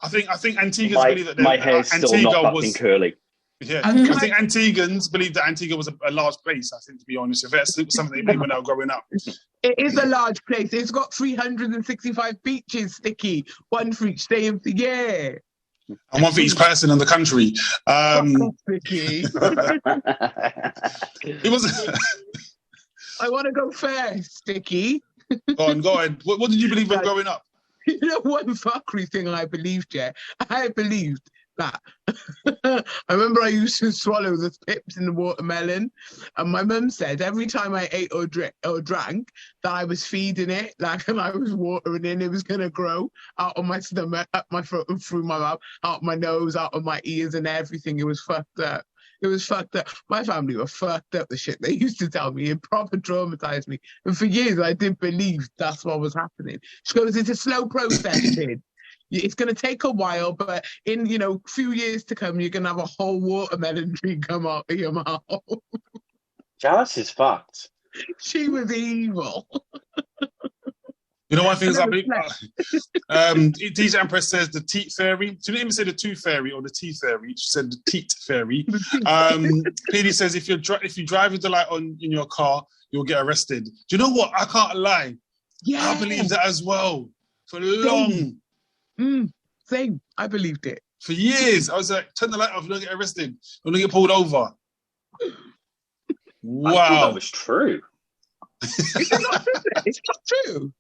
I think Antiguans believe that my hair's still not fucking curly. Yeah, I think Antigans believe that Antigua was a large place, I think, to be honest. If that's something they believe when they were growing up. It is a large place. It's got 365 beaches, Sticky. One for each day of the year. And one for each person in the country. Sticky. It was... I want to go first, Sticky. Go on. What did you believe when growing up? You know one fuckery thing I believed, yeah? I believed that. I remember I used to swallow the pips in the watermelon, and my mum said every time I ate or drank that I was feeding it, like, and I was watering it, it was going to grow out of my stomach, up my throat, and through my mouth, out my nose, out of my ears and everything. It was fucked up. It was fucked up. My family were fucked up, the shit they used to tell me. It proper traumatized me. And for years, I didn't believe that's what was happening. She goes, it's a slow process, kid. It's going to take a while, but in, a few years to come, you're going to have a whole watermelon tree come out of your mouth. Janice is fucked. She was evil. You know, one thing I believe. DJ Empress says the teat fairy. She didn't even say the tooth fairy or the teeth fairy. She said the teat fairy. PD says if you drive with the light on in your car, you'll get arrested. Do you know what? I can't lie. Yeah, I believe that as well for long. Same. I believed it for years. I was like, turn the light off, you'll get arrested. You'll get pulled over. Wow, I thought that was true. It's not true.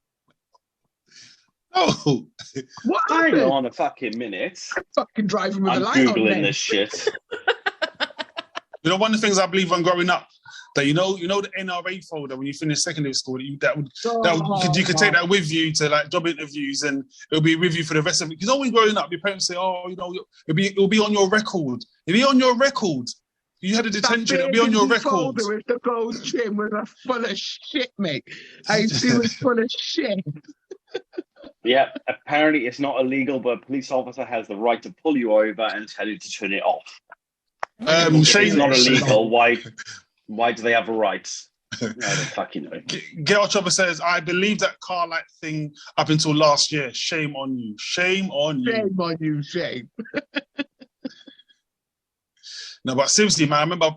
Oh, what hang on a fucking minute. I'm fucking driving with I'm the light on. Googling this shit. You know, one of the things I believe when growing up, that you know the NRA folder when you finish secondary school, you could take that with you to like job interviews, and it'll be with you for the rest of it. Because always growing up, your parents say, "Oh, it'll be on your record. It'll be on your record. You had a detention. It'll be on your record." With the gold trim was full of shit, mate. It was full of shit. Yeah, apparently it's not illegal, but a police officer has the right to pull you over and tell you to turn it off. If it's not illegal, why do they have a right? I don't fucking know. Get Chopper says, I believe that car light thing up until last year. Shame on you. Shame on you. Shame on you, shame. No, but seriously, man, I remember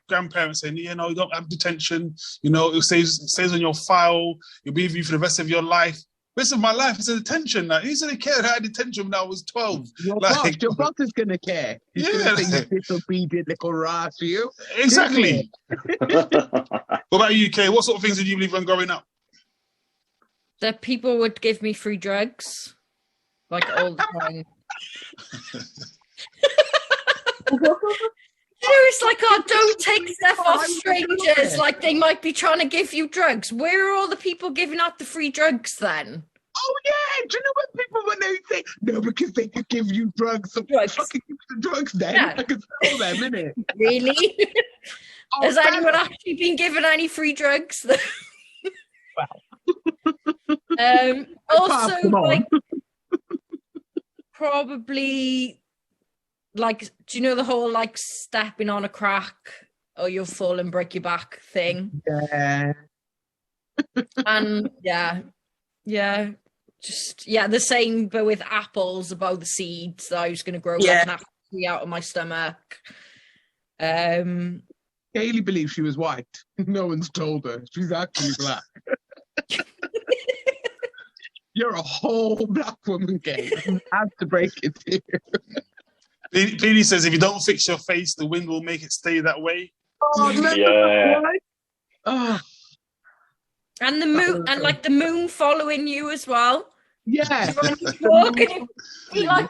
grandparents saying, you don't have detention. It stays on your file. You'll be with you for the rest of your life. Rest of my life is detention now. Who's gonna care that I had detention when I was 12? Your Like- boss is gonna care. He's Yeah. gonna say you disobedient little rat to you. Exactly. What about you, Kay? What sort of things did you believe when growing up? That people would give me free drugs, like all the time. It's like, oh, don't take stuff off strangers. Like they might be trying to give you drugs. Where are all the people giving out the free drugs then? Oh yeah, do you know when they say no because they could give you drugs? So Drugs. fucking give the drugs then. Yeah. I can sell them, innit? Really? Oh, Has man. anyone actually been given any free drugs? Pass Also, them on. like, probably, like, do you know the whole like stepping on a crack or you'll fall and break your back thing? Yeah. And the same, but with apples about the seeds that I was going to grow like Yeah. an apple tree out of my stomach. Kaylee believes she was white. No one's told her. She's actually black. You're a whole black woman, Kay. I have to break it to you. Petey says, if you don't fix your face, the wind will make it stay that way. Oh, remember Yeah. that one? Oh, And the moon, and like the moon following you as well. yeah. When you walk and you be like,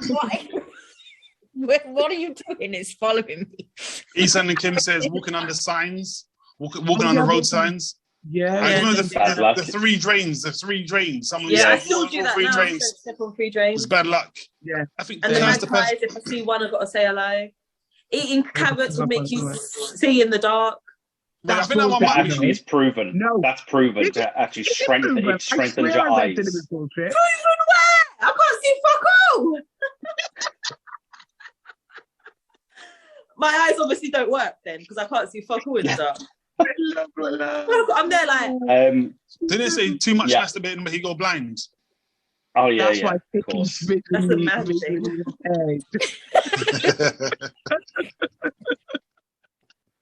what are you doing? It's following me. Isan and Kim says, walking under signs, walking Oh, on the yeah, road walking- signs. Yeah. I remember Bad luck. the three drains. Someone Yeah, I said, still "Walk do on that three now. I drains." don't step on free It's drains. bad luck. Yeah. I think And the that's the magpies, person. if I see one, I've got to say hello. Eating carrots will make you Right. see in the dark. But I That's think that one bullshit. might be. Actually, it's proven. No. That's proven Is it- to actually Is it strengthen. proven? It strengthens I your swear I said it eyes. was bullshit. Proven where? I can't see fuck all. My eyes obviously don't work then because I can't see fuck all in the dark. I'm there like, Didn't it say too much Yeah. masturbating but he go blind? Oh yeah, That's yeah. why Of course. Vicky's That's a mad thing.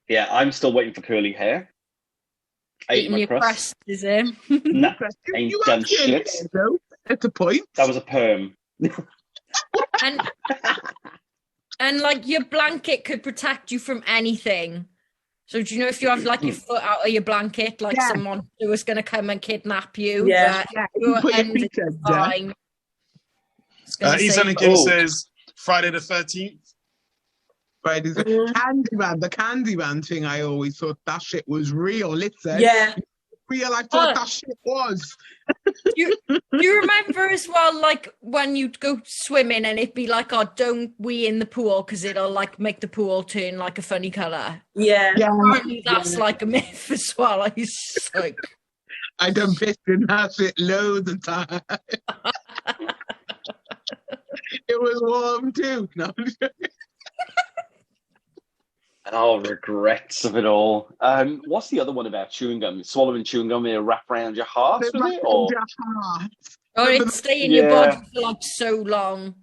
Yeah, I'm still waiting for curly hair. Ate Eating my your crust. crust, is it? Nah, ain't You done have to shit. admit, though, at a point. That was a perm. And like your blanket could protect you from anything. So do you know if you have like your foot out of your blanket, like Yeah. someone who was going to come and kidnap you? Yeah. but Yeah, your you put your end feet is up, yeah. fine. It's gonna Isan say- and Kim Oh. says Friday the 13th. Fridays. Candyman, the Candyman thing, I always thought that shit was real. Listen, yeah. real, I thought Oh. that shit was. Do you remember as well, like when you'd go swimming and it'd be like, oh, don't wee in the pool because it'll like make the pool turn like a funny colour. Yeah. Yeah, Apparently that's like a myth as well. I was just like, I done pissed in that shit loads of times. It was warm too. No, Oh, regrets of it all. What's the other one about chewing gum? Swallowing chewing gum and wrap around your heart, was it? Or or it'd stay in your Yeah. body for like so long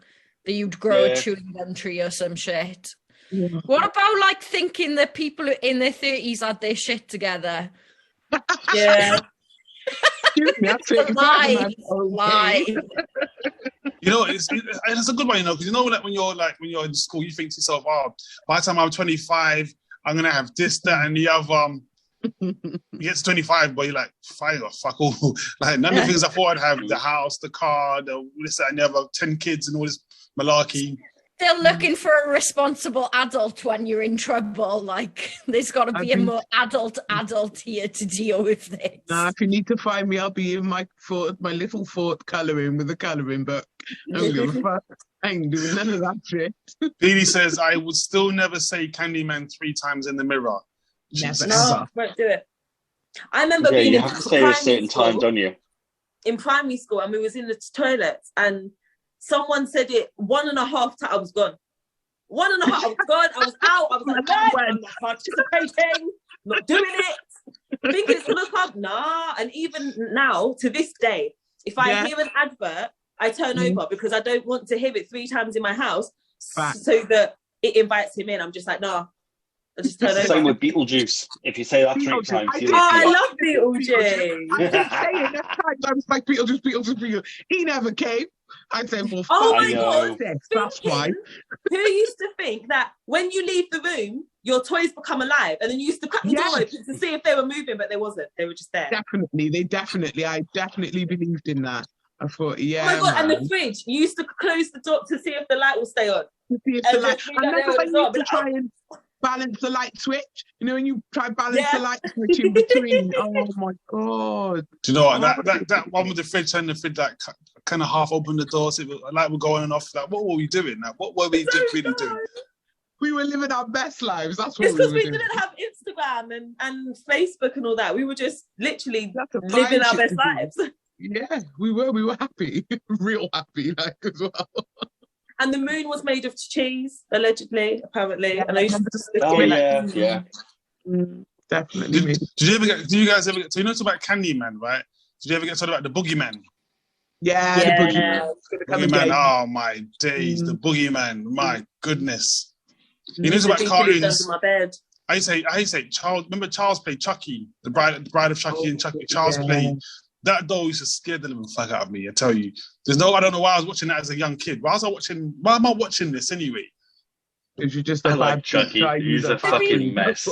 that you'd grow Yeah. a chewing gum tree or some shit. Yeah. What about like thinking that people in their 30s had their shit together? Yeah. Excuse me, that's it. Lie, Okay. lie. You know, it's a good one, you know, because you know that when you're in school, you think to yourself, oh, by the time I'm 25, I'm gonna have this, that, and the other. You get to 25, but you're like, fuck all. Like none of the things I thought I'd have, the house, the car, the this, that, and the other, 10 kids and all this malarkey. Still looking for a responsible adult when you're in trouble. Like, there's got to be a more adult here to deal with this. Nah, if you need to find me, I'll be in my little fort colouring with a colouring book. I don't give a fuck. I ain't doing none of that shit. Petey says, I would still never say Candyman 3 times in the mirror. Jesus. No, won't do it. I remember yeah, being you in have to say a primary certain time, school- don't you? in primary school, and we was in the toilets, and someone said it 1.5 times. I was gone. 1.5. I was gone. I was out. I was like, no, I'm not participating. Not doing it. Think it's gonna come? Nah. And even now, to this day, if I Yeah. hear an advert, I turn over because I don't want to hear it 3 times in my house, Fact. so that it invites him in. I'm just like, nah. I just turn It's the same over. with Beetlejuice. If you say that 3 Beetlejuice. times, I you did- Oh, I live. love Beetlejuice. I did say it that time. I was like, Beetlejuice. He never came. I said, well, Oh fuck my know. God. this. That's why. Who used to think that when you leave the room, your toys become alive, and then you used to crack the door Yes. open to see if they were moving, but they wasn't. They were just there. I definitely believed in that. I thought, yeah, Oh my God! And man. the fridge, you used to close the door to see if the light will stay on. To see if And the light- just be I like, remember there when was you not, used to but- try and balance the light switch. You know, when you try and balance Yeah. the light switch in between. Oh my God. Do you know what? That one with the fridge and the fridge that kind of half opened the door, so it was, like we're going off. Like, what were we doing? Like, what were we really doing? We were living our best lives. That's what It's we because were we doing. didn't have Instagram and Facebook and all that. We were just literally That's a living fine our shit best to do. lives. Yeah, we were happy. Real happy, like, as well. And the moon was made of cheese, allegedly, apparently. Yeah, And I used to just lift Oh, it yeah, like, yeah. Definitely. Did you guys ever get? So you know, talk about Candyman, right? Did you ever get told about the Boogeyman? Yeah, Yeah. the boogeyman. It's gonna come Boogeyman, again. oh my days, the Boogeyman, my goodness. You know, the about big cartoons. under my bed. I say, Charles. Remember Charles played Chucky, the bride of Chucky and Chucky. Charles yeah. played that doll used to scare the living fuck out of me. I tell you, I don't know why I was watching that as a young kid. Why am I watching this anyway? If you just I a like bad Chucky. guy, He's you're a fucking mean- mess.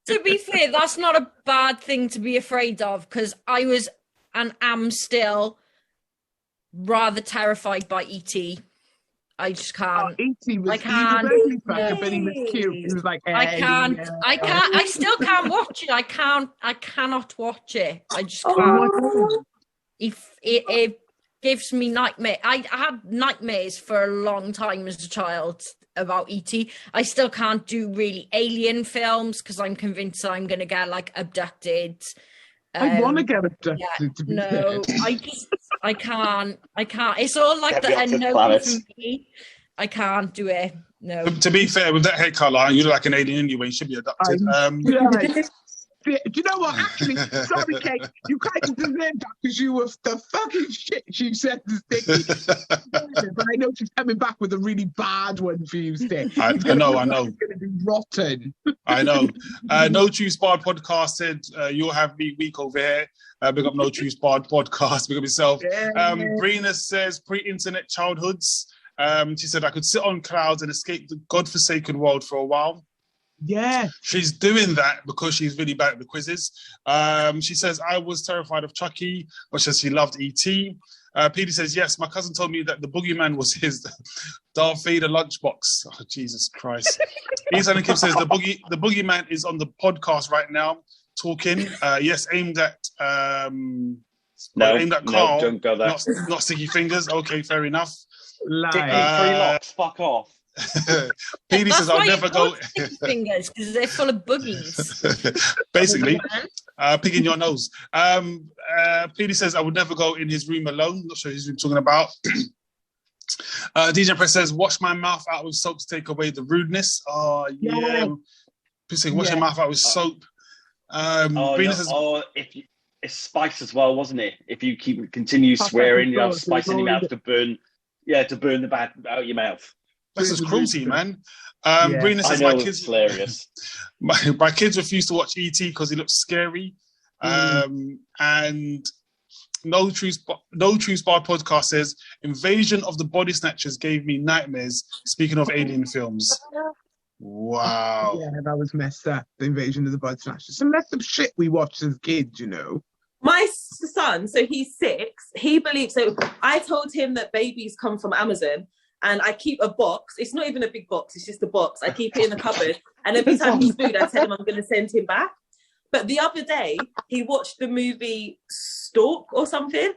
To be fair, that's not a bad thing to be afraid of, because I was and am still rather terrified by E.T. I just can't. E.T. was, I he can't. was ugly fucker, but he was cute. He was like, I hey, can't. yeah. I still can't watch it. I cannot watch it. I just Oh can't. my God. It gives me nightmare. I had nightmares for a long time as a child about E.T. I still can't do really alien films because I'm convinced I'm going to get like abducted. I want to get abducted, Yeah, to be no, fair. I can't. It's all like Get me the off this unknown planet. for me. I can't do it. No. To be fair, with that hair color, you look like an alien anyway. You should be abducted. Yeah. Do you know what? Actually, sorry, Kate. You kind of deserved that because you were the fucking shit you said to Sticky. But I know she's coming back with a really bad one for you, Stick. I know. It's going to be rotten. I know. No True Spard podcast said you'll have me weak over here. Big up No True Spard podcast. Big up yourself. Brina says pre-internet childhoods. She said I could sit on clouds and escape the godforsaken world for a while. Yeah. She's doing that because she's really bad at the quizzes. She says, I was terrified of Chucky, but she loved E.T. Petey says, yes, my cousin told me that the boogeyman was his Darth Vader lunchbox. Oh, Jesus Christ. Ethan Kim says, the boogeyman is on the podcast right now, talking. Yes, aimed at Carl. Don't go there. Not Sticky Fingers. Okay, fair enough. Lie. Sticky, 3 locks, fuck off. Petey says, I'll That's why never you go. call sticky fingers, because they're full of boogies. Basically, picking your nose. Petey says, I would never go in his room alone. Not sure who's been talking about. DJ Press says, wash my mouth out with soap to take away the rudeness. Oh, yeah. Wash your mouth out with soap. Brina says, it's spice as well, wasn't it? If you continue swearing, you have spice in your mouth to burn the bad out of your mouth. That's just cruelty, man. Brina I says, know, my it's kids, hilarious. my kids refuse to watch E.T. because he looks scary. And No True Spard podcast says, Invasion of the Body Snatchers gave me nightmares. Speaking of alien films. Wow. Yeah, that was messed up. The Invasion of the Body Snatchers. Some messed up shit we watched as kids, you know. My son, so he's 6, he believes, so I told him that babies come from Amazon, and I keep a box. It's not even a big box, it's just a box. I keep it in the cupboard, and every time he's food, I tell him I'm going to send him back. But the other day, he watched the movie Stalk or something.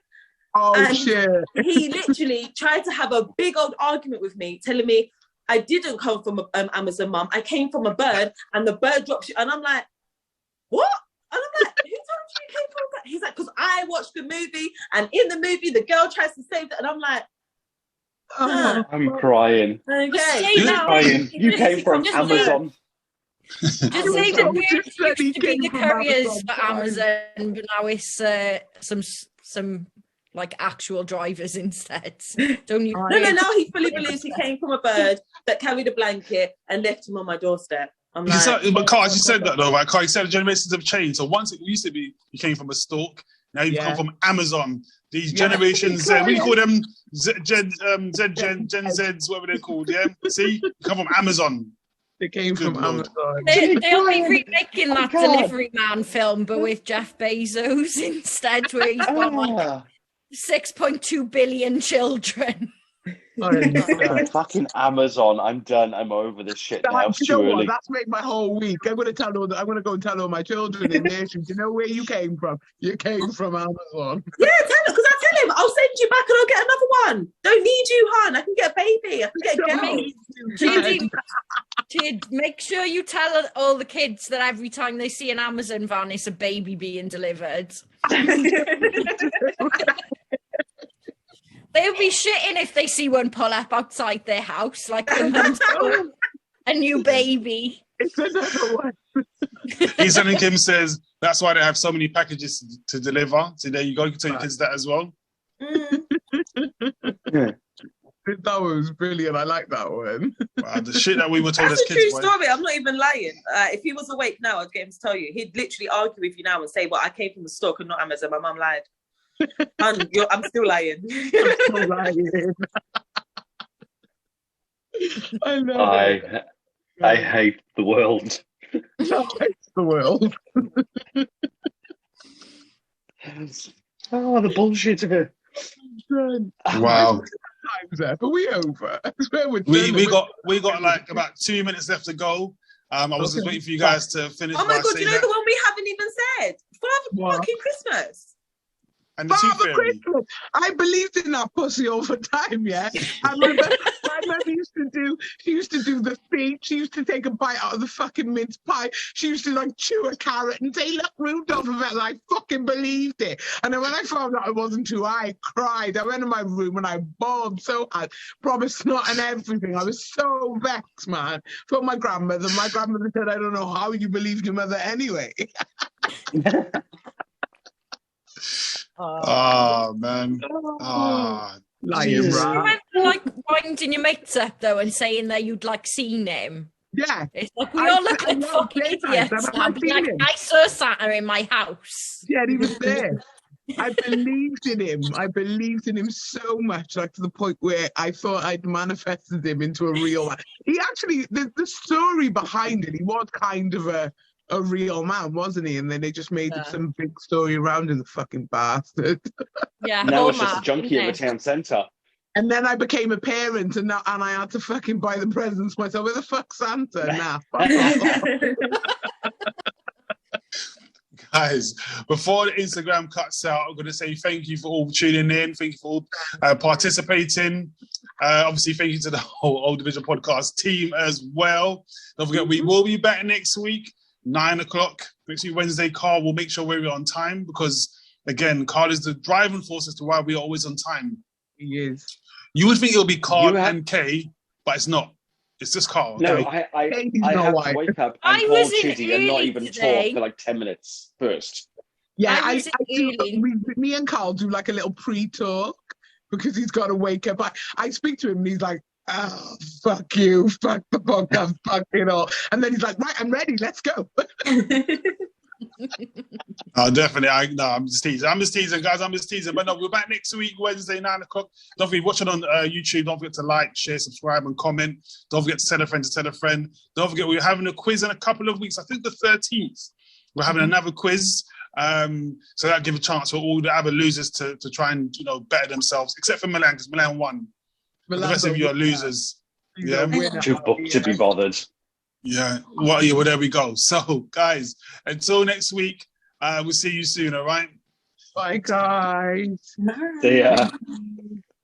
Oh, And shit. He literally tried to have a big old argument with me, telling me I didn't come from Amazon, mum. I came from a bird, and the bird dropped you. And I'm like, what? And I'm like, who told you came from a bird? He's like, because I watched the movie, and in the movie, the girl tries to save it. And I'm like, I'm crying. okay. Say You're that. crying. You came from Just Amazon. Just say that we Just said he used to be came the from couriers Amazon. for Amazon, but now it's some like actual drivers instead. Don't you? No, now he fully believes he came from a bird, that carried a blanket and left him on my doorstep. I'm You like, said, but Carl, as you said that though, right? Carl, you said the generations have changed. So once it used to be you came from a stalk, now you've come from Amazon. These generations, what do you call them? Gen Zs, whatever they're called. Yeah, see, you come from Amazon. They came from Lord. Amazon. They'll be remaking that Delivery Man film, but with Jeff Bezos instead, where he's got like 6.2 billion children. Fucking Amazon. I'm done. I'm over this shit now. It's too early. That's made my whole week. I'm gonna go and tell all my children in nation. Do you know where you came from? You came from Amazon. yeah, because I tell him I'll send you back and I'll get another one. Don't need you, hon. I can get a baby. I can get a girl. To make sure you tell all the kids that every time they see an Amazon van, it's a baby being delivered. They'll be shitting if they see one pull up outside their house, like the mum's got a new baby. It's another one. Ethan Kim says that's why they have so many packages to deliver. So there you go. You can tell your kids that as well. That was brilliant. I like that one. Wow, the shit that we were told That's as a kids. true story. I'm not even lying. If he was awake now, I'd get him to tell you. He'd literally argue with you now and say, "Well, I came from the stock and not Amazon. My mum lied." I'm still lying. I know. I hate the world. I hate the world. Oh, the bullshit of it. Wow. Time's up. Are we over? We got like about 2 minutes left to go. I was just waiting for you guys to finish. Oh my god, you know the one we haven't even said? Father fucking Christmas. And the Father Tooth Fairy. Christmas. I believed in that pussy all the time, yeah. I remember my mother she used to do the feet. She used to take a bite out of the fucking mince pie. She used to like chew a carrot and say, "Look, Rudolph," and I fucking believed it. And then when I found out it wasn't true, I cried. I went in my room and I bawled so hard, promised not and everything. I was so vexed, man. From my grandmother. My grandmother said, "I don't know how you believed your mother anyway." Oh man. Oh, Lying, bro. You remember like winding your mates up though and saying that you'd like seen him? Yeah. It's like we all look like fucking idiots. I'd be like, I saw Santa in my house. Yeah, he was there. I believed in him. I believed in him so much, like to the point where I thought I'd manifested him into a real man. He actually, the story behind it, he was kind of a real man, wasn't he? And then they just made it some big story around him, the fucking bastard. Yeah. Now it's just a junkie at the town centre. And then I became a parent, and I had to fucking buy the presents myself. Where the fuck's Santa? Nah, fuck off. guys, before the Instagram cuts out, I'm going to say thank you for all tuning in. Thank you for all participating. Obviously, thank you to the whole Old Division podcast team as well. Don't forget, we will be back next week, 9 o'clock. Next week, Wednesday. Carl will make sure we're on time because, again, Carl is the driving force as to why we are always on time. He is. You would think it'll be Carl and Kay, but it's not. It's just Carl. No, okay? I have to wake up and call Chitty and not even talk for like 10 minutes first. Yeah, I do. Me and Carl do like a little pre-talk because he's got to wake up. I speak to him and he's like, "Oh, fuck you, fuck the podcast, fuck it all." And then he's like, "Right, I'm ready, let's go." Oh, definitely. I'm just teasing, guys. I'm just teasing. But no, we're back next week, Wednesday, 9 o'clock. Don't forget, watch it on YouTube. Don't forget to like, share, subscribe, and comment. Don't forget to tell a friend to tell a friend. Don't forget, we're having a quiz in a couple of weeks. I think the 13th. We're having another quiz. So that give a chance for all the other losers to try and, better themselves, except for Milan, because Milan won. The rest of you are losers. Yeah. To be bothered. Yeah. Well, there we go. So, guys, until next week, we'll see you soon, all right? Bye, guys. See ya.